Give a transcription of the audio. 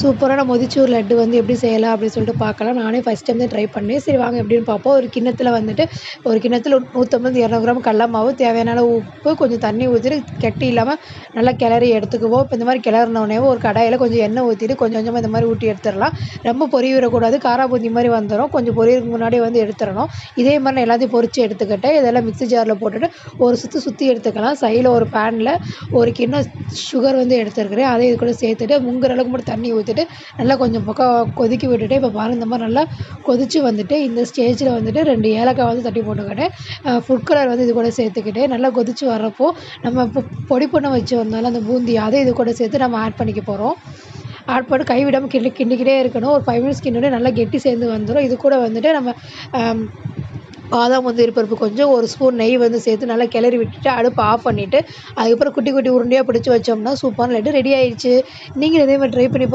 சூப்பரான மொதிச்சூர் லட்டு வந்து எப்படி செய்யலாம் அப்படின்னு சொல்லிட்டு பார்க்கலாம். நானே ஃபர்ஸ்ட் டைம் தான் ட்ரை பண்ணேன். சரி வாங்க எப்படின்னு பார்ப்போம். ஒரு கிண்ணத்துல வந்துட்டு ஒரு கிண்ணத்துல 150, 200 கிராம் கடல மாவு, தேவையான அளவு உப்பு, கொஞ்சம் தண்ணி ஊத்திட்டு கெட்டி இல்லாம நல்லா கிளறி எடுத்துக்குவோம். இப்போ இந்த மாரி கிளறுனோனே ஒரு கடாயில கொஞ்சம் எண்ணெய் ஊத்திட்டு கொஞ்சம் கொஞ்சமா இந்த மாரி ஊத்தி எடுத்துறலாம். ரொம்ப பொரிய விடக்கூடாது. காரா பூந்தி மாரி வந்துரும். கொஞ்சம் பொரியறதுக்கு முன்னாடியே வந்து எடுத்துறணும். இதே மாரி நான் எல்லாத்தையும் பொரிச்சு எடுத்துக்கிட்டு, இதெல்லாம் மிக்ஸி ஜார்ல போட்டுட்டு ஒரு சுத்து சுத்தி எடுத்துக்கலாம். சைடுல ஒரு பேன்ல ஒரு கிண்ணம் சுகர் வந்து எடுத்துருக்கிறேன். அதையும் இது கூட சேர்த்துட்டு முங்குற அளவுக்கு மட்டும் தண்ணி ஊத்திட்டு நல்லா கொஞ்சம் பக்கம் கொதிக்க விட்டுட்டு, இப்போ பாருங்க இந்த மாரி நல்லா கொதிச்சு வந்துட்டு, இந்த ஸ்டேஜில வந்துட்டு 2 ஏலக்காய் வந்து தட்டி போட்டுக்கிட்டேன். ஃபுட் கலர் வந்து இது கூட சேர்த்துக்கிட்டு, நல்லா கொதிச்சு வரப்போ, நம்ம இப்போ பொடி பண்ண வச்சிருந்தோம்ல அந்த பூந்தி, அதை இது கூட சேர்த்து நம்ம ஆட் பண்ணிக்க போறோம். ஆட் பண்ணி கைவிடாம கிண்டிக்கிட்டே இருக்கணும். ஒரு 5 மினிட்ஸ் கிண்டினோனே நல்லா கெட்டி சேர்ந்து வந்துரும். இது கூட வந்துட்டு நம்ம அம் பாதாம், முந்திரி பருப்பு கொஞ்சம், 1 ஸ்பூன் நெய் வந்து சேர்த்து நல்லா கிளறி விட்டுட்டு, அடுப்ப ஆஃப் பண்ணிட்டு, அதுக்கப்புறம் குட்டி குட்டி உருண்டையா பிடிச்சு வச்சோம்னா, சூப்பரான லட்டு ரெடி ஆயிடுச்சு. நீங்களும் இதே மாரி ட்ரை பண்ணி